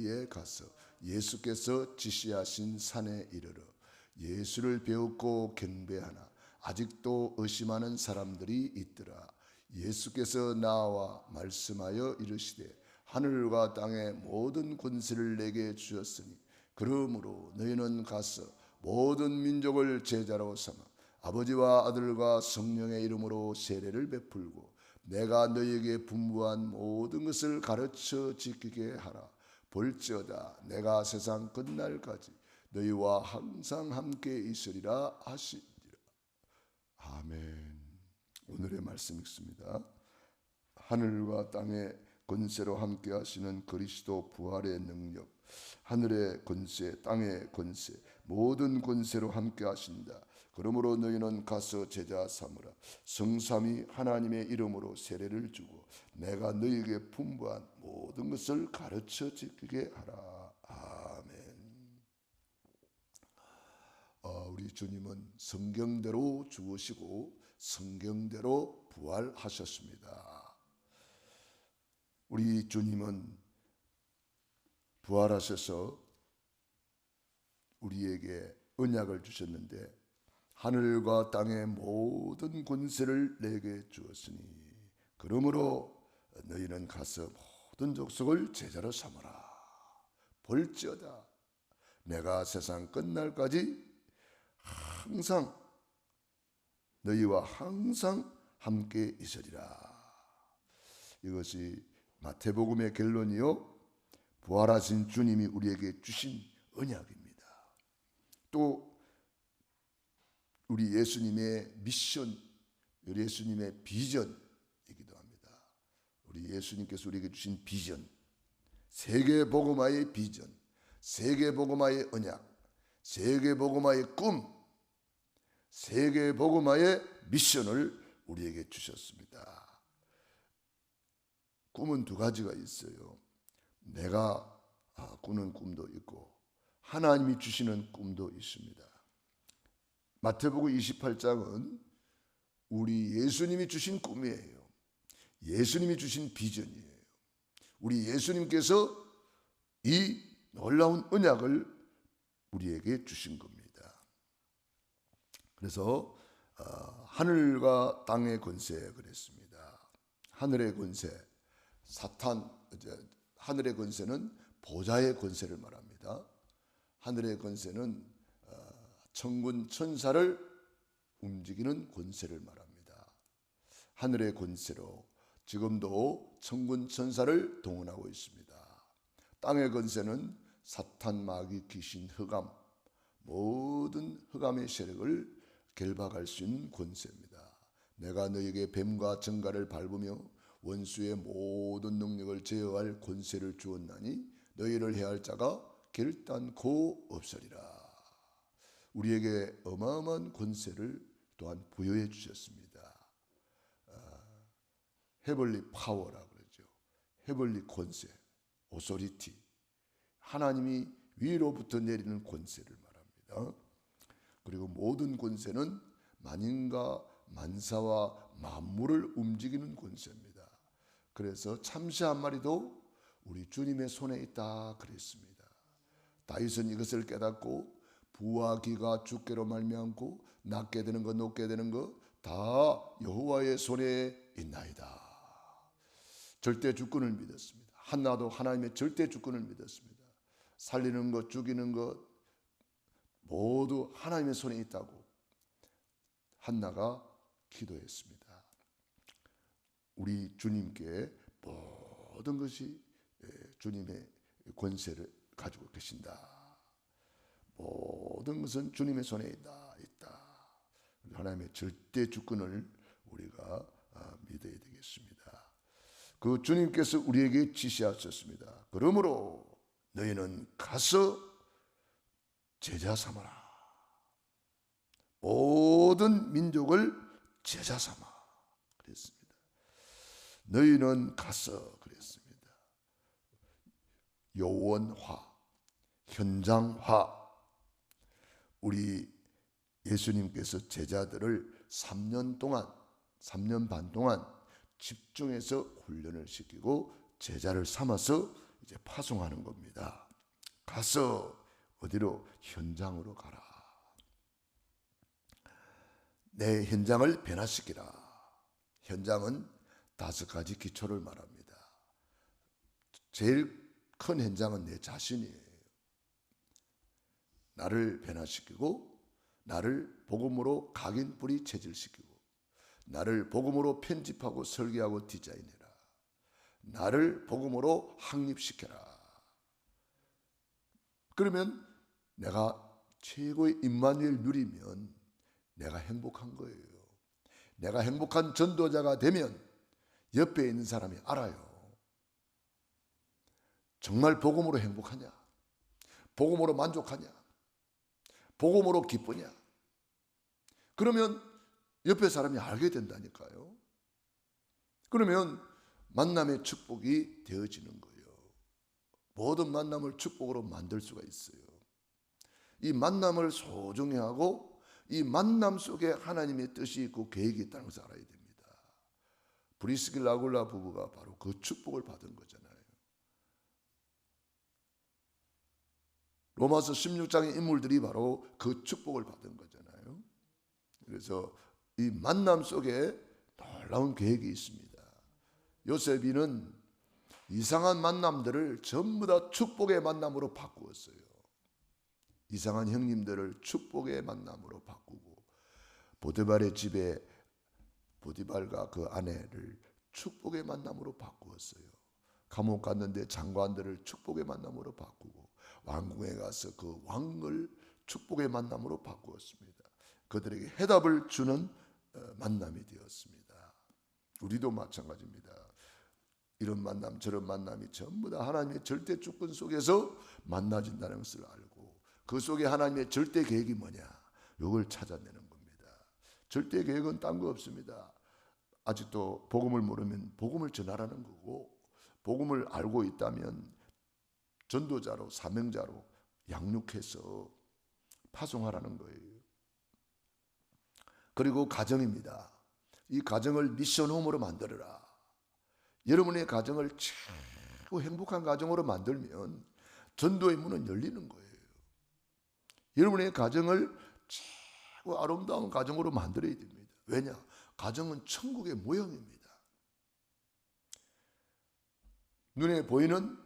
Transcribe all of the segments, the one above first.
갈릴리에 가서 예수께서 지시하신 산에 이르러 예수를 배웠고 경배하나 아직도 의심하는 사람들이 있더라. 예수께서 나와 말씀하여 이르시되 하늘과 땅의 모든 권세를 내게 주셨으니 그러므로 너희는 가서 모든 민족을 제자로 삼아 아버지와 아들과 성령의 이름으로 세례를 베풀고 내가 너희에게 분부한 모든 것을 가르쳐 지키게 하라. 볼지어다 내가 세상 끝날까지 너희와 항상 함께 있으리라 하시니라. 아멘. 오늘의 말씀 읽습니다. 하늘과 땅의 권세로 함께 하시는 그리스도 부활의 능력, 하늘의 권세, 땅의 권세, 모든 권세로 함께 하신다. 그러므로 너희는 가서 제자 삼으라. 성삼위 하나님의 이름으로 세례를 주고 내가 너희에게 분부한 모든 것을 가르쳐 지키게 하라. 아멘. 우리 주님은 성경대로 죽으시고 성경대로 부활하셨습니다. 우리 주님은 부활하셔서 우리에게 언약을 주셨는데 하늘과 땅의 모든 권세를 내게 주었으니 그러므로 너희는 가서 모든 족속을 제자로 삼으라. 볼지어다 내가 세상 끝날까지 항상 너희와 항상 함께 있으리라. 이것이 마태복음의 결론이요 부활하신 주님이 우리에게 주신 언약입니다. 또 우리 예수님의 미션, 우리 예수님의 비전이기도 합니다. 우리 예수님께서 우리에게 주신 비전, 세계복음화의 비전, 세계복음화의 언약, 세계복음화의 꿈, 세계복음화의 미션을 우리에게 주셨습니다. 꿈은 두 가지가 있어요. 내가 꾸는 꿈도 있고 하나님이 주시는 꿈도 있습니다. 마태복음 28장은 우리 예수님이 주신 꿈이에요. 예수님이 주신 비전이에요. 우리 예수님께서 이 놀라운 언약을 우리에게 주신 겁니다. 그래서 하늘과 땅의 권세 그랬습니다. 하늘의 권세, 사탄, 하늘의 권세는 보좌의 권세를 말합니다. 하늘의 권세는 천군 천사를 움직이는 권세를 말합니다. 하늘의 권세로 지금도 천군 천사를 동원하고 있습니다. 땅의 권세는 사탄, 마귀, 귀신, 흑암, 모든 흑암의 세력을 결박할 수 있는 권세입니다. 내가 너에게 뱀과 정갈을 밟으며 원수의 모든 능력을 제어할 권세를 주었나니 너희를 해할 자가 결단코 없으리라. 우리에게 어마어마한 권세를 또한 부여해 주셨습니다. 헤벌리 파워라 그러죠. 헤벌리 권세, 오소리티. 하나님이 위로부터 내리는 권세를 말합니다. 그리고 모든 권세는 만인과 만사와 만물을 움직이는 권세입니다. 그래서 참새 한 마리도 우리 주님의 손에 있다 그랬습니다. 다윗은 이것을 깨닫고 부와 기가 주께로 말미암고 낮게 되는 것 높게 되는 것 다 여호와의 손에 있나이다. 절대 주권을 믿었습니다. 한나도 하나님의 절대 주권을 믿었습니다. 살리는 것 죽이는 것 모두 하나님의 손에 있다고 한나가 기도했습니다. 우리 주님께 모든 것이 주님의 권세를 가지고 계신다. 모든 것은 주님의 손에 있다. 하나님의 절대 주권을 우리가 믿어야 되겠습니다. 그 주님께서 우리에게 지시하셨습니다. 그러므로 너희는 가서 제자 삼아라. 모든 민족을 제자 삼아 그랬습니다. 너희는 가서 그랬습니다. 요원화, 현장화. 우리 예수님께서 제자들을 3년 반 동안 집중해서 훈련을 시키고 제자를 삼아서 이제 파송하는 겁니다. 가서 어디로? 현장으로 가라. 내 현장을 변화시키라. 현장은 5가지 기초를 말합니다. 제일 큰 현장은 내 자신이에요. 나를 변화시키고, 나를 복음으로 각인 뿌리 체질시키고, 나를 복음으로 편집하고 설계하고 디자인해라. 나를 복음으로 확립시켜라. 그러면 내가 최고의 임마누엘 누리면 내가 행복한 거예요. 내가 행복한 전도자가 되면 옆에 있는 사람이 알아요. 정말 복음으로 행복하냐? 복음으로 만족하냐? 복음으로 기쁘냐? 그러면 옆에 사람이 알게 된다니까요. 그러면 만남의 축복이 되어지는 거예요. 모든 만남을 축복으로 만들 수가 있어요. 이 만남을 소중히 하고 이 만남 속에 하나님의 뜻이 있고 계획이 있다는 것을 알아야 됩니다. 브리스길라 아굴라 부부가 바로 그 축복을 받은 거잖아요. 로마서 16장의 인물들이 바로 그 축복을 받은 거잖아요. 그래서 이 만남 속에 놀라운 계획이 있습니다. 요셉이는 이상한 만남들을 전부 다 축복의 만남으로 바꾸었어요. 이상한 형님들을 축복의 만남으로 바꾸고, 보디발의 집에 보디발과 그 아내를 축복의 만남으로 바꾸었어요. 감옥 갔는데 장관들을 축복의 만남으로 바꾸고, 왕궁에 가서 그 왕을 축복의 만남으로 바꾸었습니다. 그들에게 해답을 주는 만남이 되었습니다. 우리도 마찬가지입니다. 이런 만남 저런 만남이 전부 다 하나님의 절대 주권 속에서 만나진다는 것을 알고, 그 속에 하나님의 절대 계획이 뭐냐, 이걸 찾아내는 겁니다. 절대 계획은 딴 거 없습니다. 아직도 복음을 모르면 복음을 전하라는 거고, 복음을 알고 있다면 전도자로 사명자로 양육해서 파송하라는 거예요. 그리고 가정입니다. 이 가정을 미션홈으로 만들어라. 여러분의 가정을 최고 행복한 가정으로 만들면 전도의 문은 열리는 거예요. 여러분의 가정을 최고 아름다운 가정으로 만들어야 됩니다. 왜냐? 가정은 천국의 모형입니다. 눈에 보이는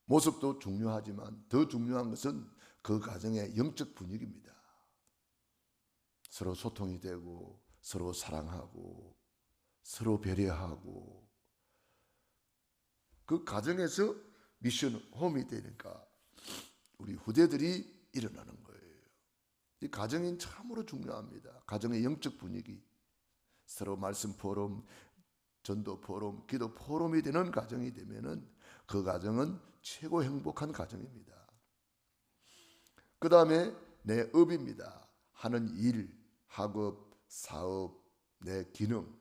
모습도 중요하지만 더 중요한 것은 그 가정의 영적 분위기입니다. 서로 소통이 되고, 서로 사랑하고, 서로 배려하고, 그 가정에서 미션 홈이 되니까 우리 후대들이 일어나는 거예요. 이 가정이 참으로 중요합니다. 가정의 영적 분위기, 서로 말씀 포럼, 전도 포럼, 기도 포럼이 되는 가정이 되면은 그 가정은 최고 행복한 가정입니다. 그 다음에 내 업입니다. 하는 일, 학업, 사업, 내 기능,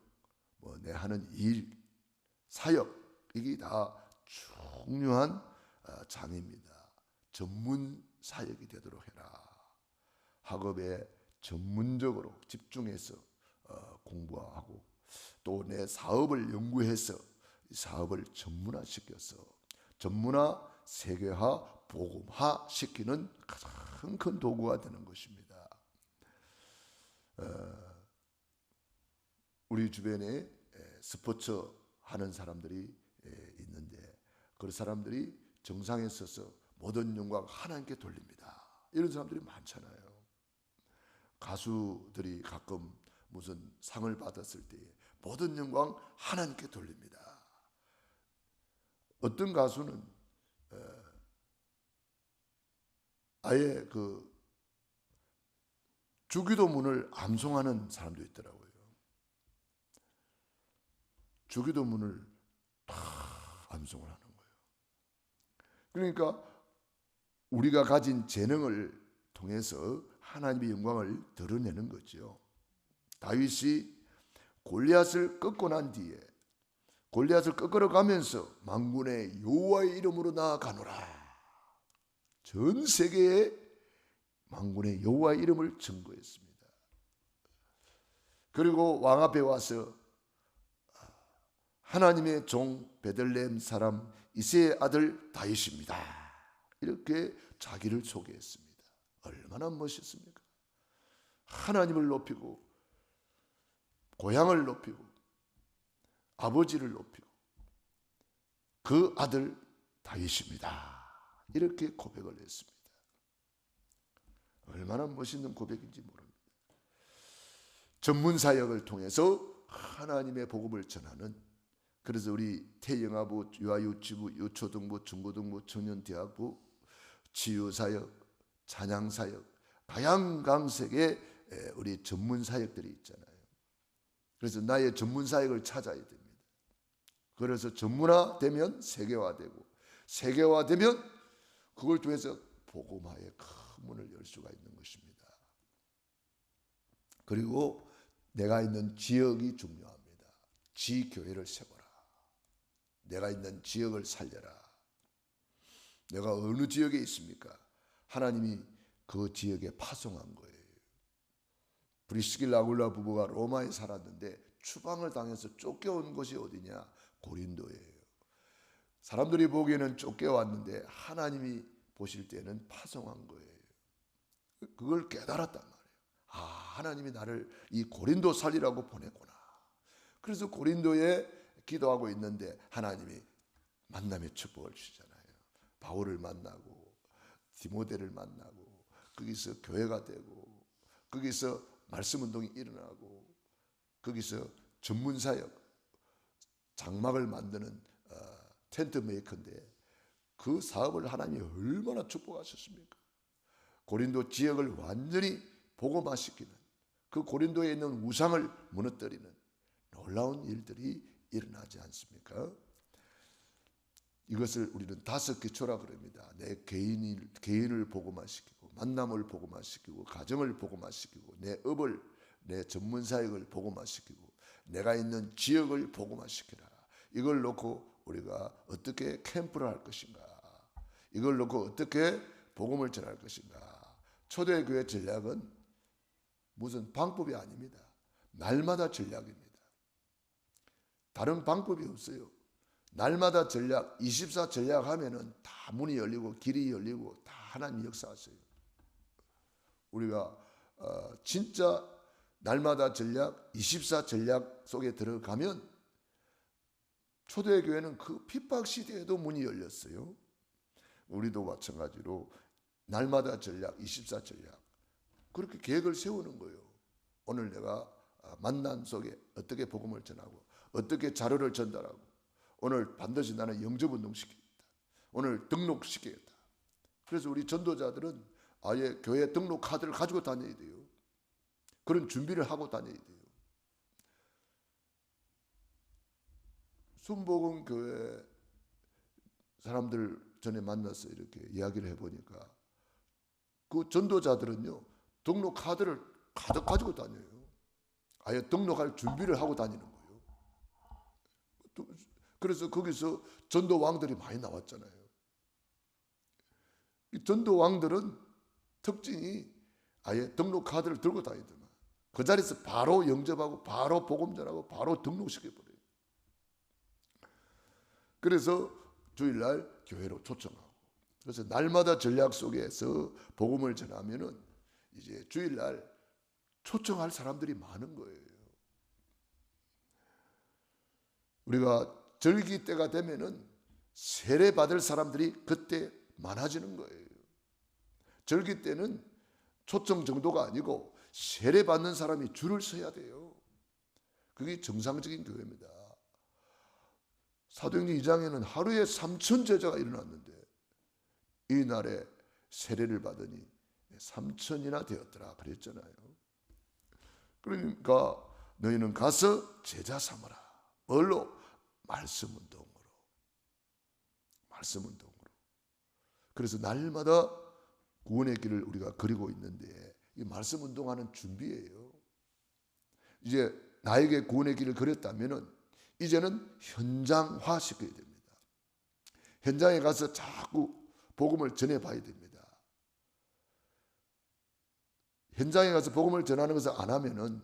내 하는 일, 사역, 이게 다 중요한 장입니다. 전문 사역이 되도록 해라. 학업에 전문적으로 집중해서 공부하고, 또 내 사업을 연구해서 사업을 전문화시켜서 전문화, 세계화, 복음화 시키는 가장 큰 도구가 되는 것입니다. 우리 주변에 스포츠 하는 사람들이 있는데, 그 사람들이 정상에 서서 모든 영광 하나님께 돌립니다. 이런 사람들이 많잖아요. 가수들이 가끔 무슨 상을 받았을 때 모든 영광 하나님께 돌립니다. 어떤 가수는 아예 그 주기도문을 암송하는 사람도 있더라고요. 주기도문을 다 암송을 하는 거예요. 그러니까 우리가 가진 재능을 통해서 하나님의 영광을 드러내는 거죠. 다윗이 골리앗을 꺾고 난 뒤에 골리앗을 꺾으러 가면서 만군의 여호와의 이름으로 나아가노라. 전 세계에 만군의 여호와의 이름을 증거했습니다. 그리고 왕 앞에 와서 하나님의 종 베들레헴 사람 이새의 아들 다윗입니다. 이렇게 자기를 소개했습니다. 얼마나 멋있습니까? 하나님을 높이고 고향을 높이고 아버지를 높이고 그 아들 다윗입니다. 이렇게 고백을 했습니다. 얼마나 멋있는 고백인지 모릅니다. 전문 사역을 통해서 하나님의 복음을 전하는, 그래서 우리 태영아부, 유아유치부, 유초등부, 중고등부, 청년대학부, 치유사역, 찬양사역, 다양강색의 우리 전문사역들이 있잖아요. 그래서 나의 전문사역을 찾아야 됩니다. 그래서 전문화되면 세계화되고, 세계화되면 그걸 통해서 복음화의 큰 문을 열 수가 있는 것입니다. 그리고 내가 있는 지역이 중요합니다. 지교회를 세워라. 내가 있는 지역을 살려라. 내가 어느 지역에 있습니까? 하나님이 그 지역에 파송한 거예요. 브리스길라 아굴라 부부가 로마에 살았는데 추방을 당해서 쫓겨온 곳이 어디냐? 고린도예요. 사람들이 보기에는 쫓겨왔는데 하나님이 보실 때는 파송한 거예요. 그걸 깨달았단 말이에요. 아, 하나님이 나를 이 고린도 살리라고 보냈구나. 그래서 고린도에 기도하고 있는데 하나님이 만남의 축복을 주시잖아요. 바울을 만나고 디모데를 만나고 거기서 교회가 되고 거기서 말씀 운동이 일어나고 거기서 전문사역, 장막을 만드는 텐트 메이커인데 그 사업을 하나님이 얼마나 축복하셨습니까? 고린도 지역을 완전히 복음화시키는, 그 고린도에 있는 우상을 무너뜨리는 놀라운 일들이 일어나지 않습니까? 이것을 우리는 5기초라 그럽니다. 내 개인을 복음화시키고, 만남을 복음화시키고, 가정을 복음화시키고, 내 업을, 내 전문사역을 복음화시키고, 내가 있는 지역을 복음화시키라. 이걸 놓고 우리가 어떻게 캠프를 할 것인가, 이걸 놓고 어떻게 복음을 전할 것인가. 초대교회 전략은 무슨 방법이 아닙니다. 날마다 전략입니다. 다른 방법이 없어요. 날마다 전략, 24 전략하면은 다 문이 열리고 길이 열리고 다 하나님 역사하세요. 우리가 진짜 날마다 전략, 24 전략 속에 들어가면 초대교회는 그 핍박 시대에도 문이 열렸어요. 우리도 마찬가지로 날마다 전략, 24 전략, 그렇게 계획을 세우는 거예요. 오늘 내가 만남 속에 어떻게 복음을 전하고 어떻게 자료를 전달하고, 오늘 반드시 나는 영접운동 시키겠다, 오늘 등록시키겠다. 그래서 우리 전도자들은 아예 교회 등록 카드를 가지고 다녀야 돼요. 그런 준비를 하고 다녀야 돼요. 순복음 교회 사람들 전에 만나서 이렇게 이야기를 해보니까 그 전도자들은요, 등록 카드를 가득 가지고 다녀요. 아예 등록할 준비를 하고 다니는 거예요. 그래서 거기서 전도왕들이 많이 나왔잖아요. 이 전도왕들은 특징이 아예 등록 카드를 들고 다니더만 그 자리에서 바로 영접하고 바로 복음 전하고 바로 등록시켜버려요. 그래서 주일날 교회로 초청하고, 그래서 날마다 전략 속에서 복음을 전하면은 이제 주일날 초청할 사람들이 많은 거예요. 우리가 절기 때가 되면은 세례 받을 사람들이 그때 많아지는 거예요. 절기 때는 초청 정도가 아니고 세례 받는 사람이 줄을 서야 돼요. 그게 정상적인 교회입니다. 사도행전 2장에는 하루에 3,000 제자가 일어났는데 이날에 세례를 받으니 3,000이나 되었더라 그랬잖아요. 그러니까 너희는 가서 제자 삼으라. 뭘로? 말씀 운동으로. 말씀 운동으로. 그래서 날마다 구원의 길을 우리가 그리고 있는데 이 말씀 운동하는 준비예요. 이제 나에게 구원의 길을 그렸다면은 이제는 현장화 시켜야 됩니다. 현장에 가서 자꾸 복음을 전해봐야 됩니다. 현장에 가서 복음을 전하는 것을 안 하면은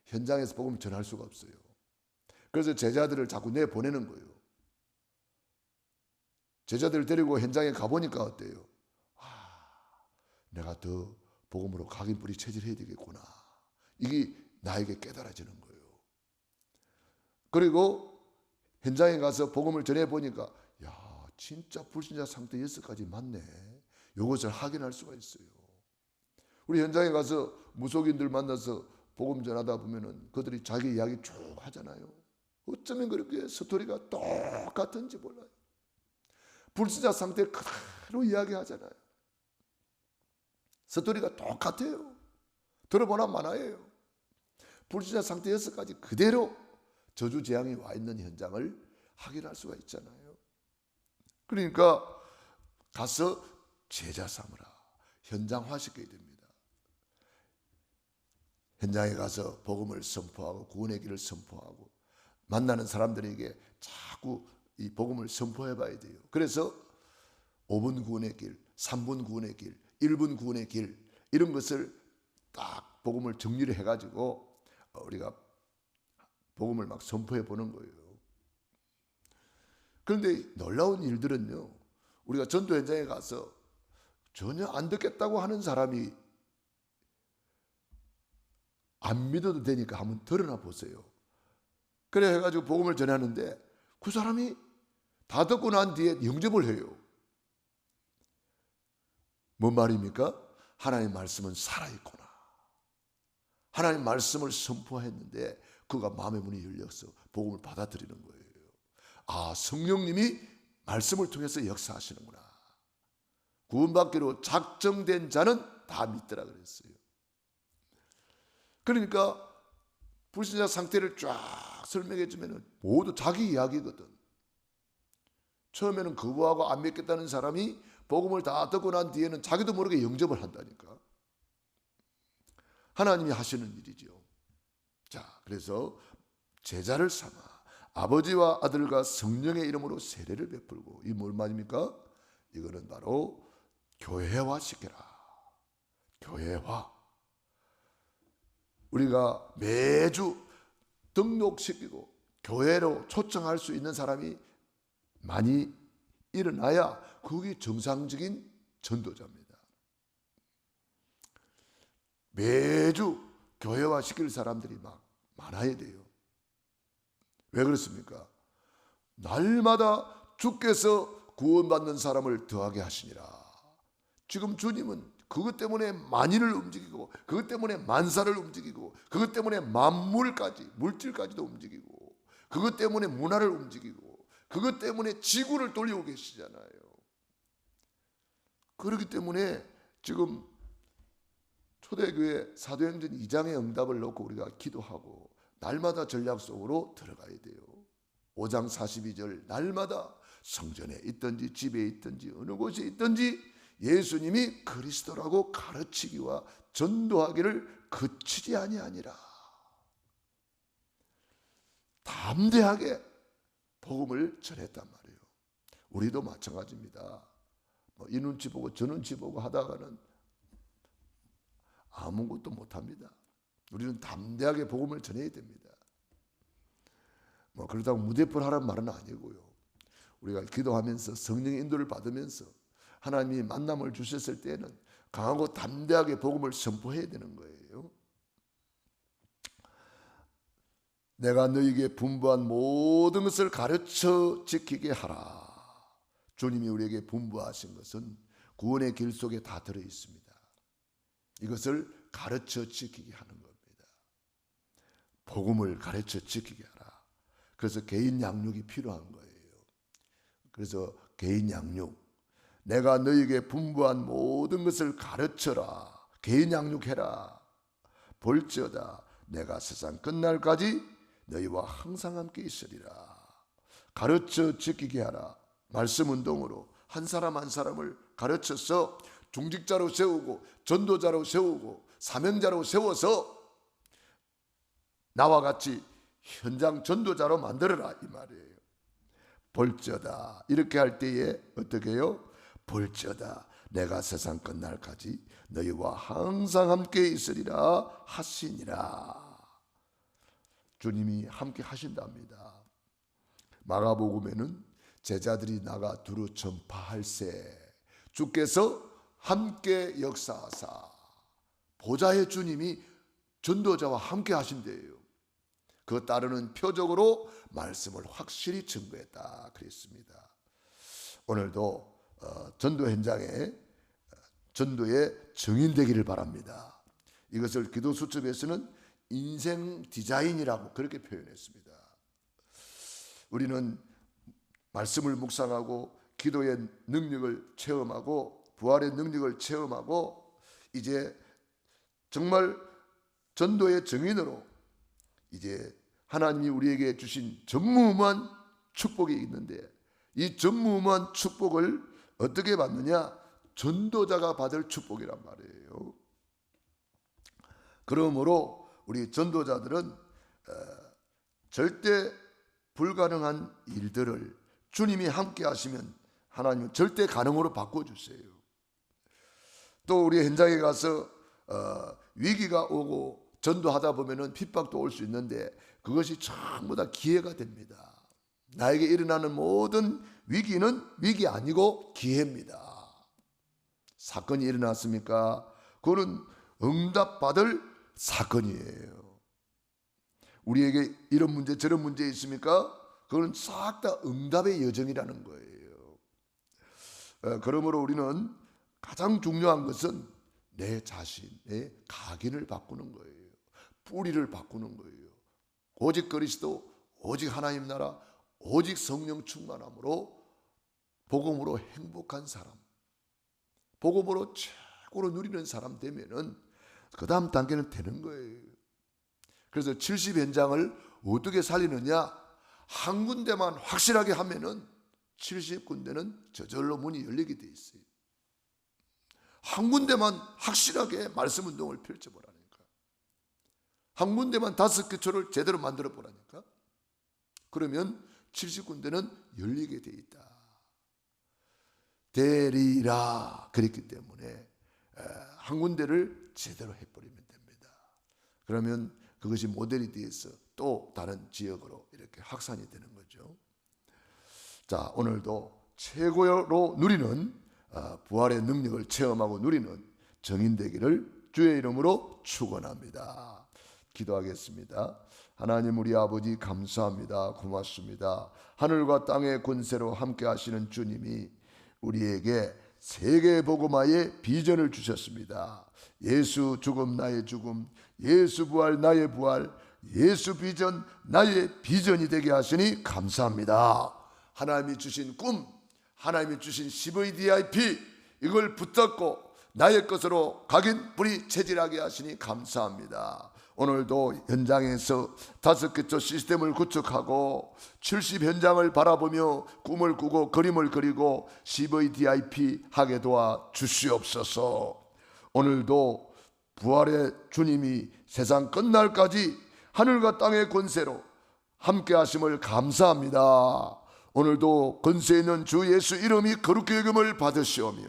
현장에서 복음을 전할 수가 없어요. 그래서 제자들을 자꾸 내보내는 거예요. 제자들 데리고 현장에 가보니까 어때요? 내가 더 복음으로 각인뿌리 체질해야 되겠구나. 이게 나에게 깨달아지는 거예요. 그리고 현장에 가서 복음을 전해보니까 야, 진짜 불신자 상태 6가지 맞네. 이것을 확인할 수가 있어요. 우리 현장에 가서 무속인들 만나서 복음 전하다 보면은 그들이 자기 이야기 쭉 하잖아요. 어쩌면 그렇게 스토리가 똑같은지 몰라요. 불신자 상태 그대로 이야기하잖아요. 스토리가 똑같아요. 들어보나 마나예요. 불신자 상태 6가지 그대로 저주 재앙이 와 있는 현장을 확인할 수가 있잖아요. 그러니까 가서 제자 삼으라. 현장화시켜야 됩니다. 현장에 가서 복음을 선포하고 구원의 길을 선포하고 만나는 사람들에게 자꾸 이 복음을 선포해 봐야 돼요. 그래서 5분 구원의 길, 3분 구원의 길, 1분 구원의 길 이런 것을 딱 복음을 정리를 해가지고 우리가 복음을 막 선포해 보는 거예요. 그런데 놀라운 일들은요, 우리가 전도 현장에 가서 전혀 안 듣겠다고 하는 사람이 안 믿어도 되니까 한번 드러나 보세요. 그래 해가지고 복음을 전하는데 그 사람이 다 듣고 난 뒤에 영접을 해요. 뭔 말입니까? 하나님의 말씀은 살아있구나. 하나님의 말씀을 선포했는데 그가 마음의 문이 열려서 복음을 받아들이는 거예요. 아, 성령님이 말씀을 통해서 역사하시는구나. 구원받기로 작정된 자는 다 믿더라 그랬어요. 그러니까 불신자 상태를 쫙 설명해 주면 모두 자기 이야기거든. 처음에는 거부하고 안 믿겠다는 사람이 복음을 다 듣고 난 뒤에는 자기도 모르게 영접을 한다니까. 하나님이 하시는 일이죠. 자, 그래서 제자를 삼아 아버지와 아들과 성령의 이름으로 세례를 베풀고, 이 뭘 말입니까? 이거는 바로 교회화 시켜라. 교회화. 우리가 매주 등록시키고 교회로 초청할 수 있는 사람이 많이 일어나야 그게 정상적인 전도자입니다. 매주 교회화 시킬 사람들이 막 많아야 돼요. 왜 그렇습니까? 날마다 주께서 구원받는 사람을 더하게 하시니라. 지금 주님은 그것 때문에 만인을 움직이고, 그것 때문에 만사를 움직이고, 그것 때문에 만물까지, 물질까지도 움직이고, 그것 때문에 문화를 움직이고, 그것 때문에 지구를 돌리고 계시잖아요. 그렇기 때문에 지금 초대교회 사도행전 2장의 응답을 놓고 우리가 기도하고 날마다 전략 속으로 들어가야 돼요. 5장 42절 날마다 성전에 있든지 집에 있든지 어느 곳에 있든지 예수님이 그리스도라고 가르치기와 전도하기를 그치지 아니하니라. 담대하게 복음을 전했단 말이에요. 우리도 마찬가지입니다. 이 눈치 보고 저 눈치 보고 하다가는 아무것도 못합니다. 우리는 담대하게 복음을 전해야 됩니다. 그렇다고 무대포를 하라는 말은 아니고요. 우리가 기도하면서 성령의 인도를 받으면서 하나님이 만남을 주셨을 때는 강하고 담대하게 복음을 선포해야 되는 거예요. 내가 너희에게 분부한 모든 것을 가르쳐 지키게 하라. 주님이 우리에게 분부하신 것은 구원의 길 속에 다 들어 있습니다. 이것을 가르쳐 지키게 하는 겁니다. 복음을 가르쳐 지키게 하라. 그래서 개인 양육이 필요한 거예요. 그래서 개인 양육. 내가 너희에게 분부한 모든 것을 가르쳐라. 개인 양육해라. 볼지어다 내가 세상 끝날까지 너희와 항상 함께 있으리라. 가르쳐 지키게 하라. 말씀 운동으로 한 사람 한 사람을 가르쳐서 중직자로 세우고 전도자로 세우고 사명자로 세워서 나와 같이 현장 전도자로 만들어라 이 말이에요. 볼지어다 이렇게 할 때에 어떻게 해요? 볼지어다 내가 세상 끝날까지 너희와 항상 함께 있으리라 하시니라. 주님이 함께 하신답니다. 마가복음에는 제자들이 나가 두루 전파할세. 주께서 함께 역사하사. 보좌의 주님이 전도자와 함께 하신대요. 그 따르는 표적으로 말씀을 확실히 증거했다 그랬습니다. 오늘도 전도 현장에 전도의 증인되기를 바랍니다. 이것을 기도 수첩에서는 인생 디자인이라고 그렇게 표현했습니다. 우리는 말씀을 묵상하고 기도의 능력을 체험하고 부활의 능력을 체험하고 이제 정말 전도의 증인으로 이제 하나님이 우리에게 주신 전무후무한 축복이 있는데 이 전무후무한 축복을 어떻게 받느냐? 전도자가 받을 축복이란 말이에요. 그러므로 우리 전도자들은 절대 불가능한 일들을 주님이 함께 하시면 하나님은 절대 가능으로 바꿔주세요. 또 우리 현장에 가서 위기가 오고 전도하다 보면은 핍박도 올 수 있는데 그것이 전부 다 기회가 됩니다. 나에게 일어나는 모든 위기는 위기 아니고 기회입니다. 사건이 일어났습니까? 그거는 응답받을 사건이에요. 우리에게 이런 문제 저런 문제 있습니까? 그건 싹 다 응답의 여정이라는 거예요. 그러므로 우리는 가장 중요한 것은 내 자신의 각인을 바꾸는 거예요. 뿌리를 바꾸는 거예요. 오직 그리스도, 오직 하나님 나라, 오직 성령 충만함으로 복음으로 행복한 사람, 복음으로 최고로 누리는 사람 되면은 그 다음 단계는 되는 거예요. 그래서 70 현장을 어떻게 살리느냐? 한 군데만 확실하게 하면은 70군데는 저절로 문이 열리게 돼 있어요. 한 군데만 확실하게 말씀 운동을 펼쳐보라니까. 한 군데만 5개초를 제대로 만들어 보라니까. 그러면 70군데는 열리게 돼 있다. 되리라 그랬기 때문에 한 군데를 제대로 해버리면 됩니다. 그러면 그것이 모델이 되어서 또 다른 지역으로 이렇게 확산이 되는 거죠. 자, 오늘도 최고로 누리는 부활의 능력을 체험하고 누리는 정인 되기를 주의 이름으로 축원합니다. 기도하겠습니다. 하나님 우리 아버지 감사합니다. 고맙습니다. 하늘과 땅의 권세로 함께 하시는 주님이 우리에게 세계 복음화의 비전을 주셨습니다. 예수 죽음 나의 죽음, 예수 부활 나의 부활, 예수 비전 나의 비전이 되게 하시니 감사합니다. 하나님이 주신 꿈, 하나님이 주신 CVDIP 이걸 붙잡고 나의 것으로 각인 뿌리 체질하게 하시니 감사합니다. 오늘도 현장에서 5개초 시스템을 구축하고 70 현장을 바라보며 꿈을 꾸고 그림을 그리고 CVDIP 하게 도와 주시옵소서. 오늘도 부활의 주님이 세상 끝날까지 하늘과 땅의 권세로 함께 하심을 감사합니다. 오늘도 권세 있는 주 예수 이름이 거룩히 여김을 받으시오며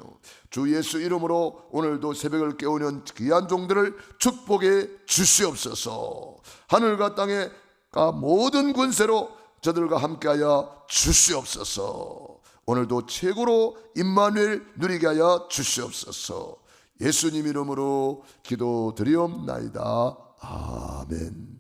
주 예수 이름으로 오늘도 새벽을 깨우는 귀한 종들을 축복해 주시옵소서. 하늘과 땅의 모든 권세로 저들과 함께하여 주시옵소서. 오늘도 최고로 임마누엘 누리게 하여 주시옵소서. 예수님 이름으로 기도드리옵나이다. 아멘.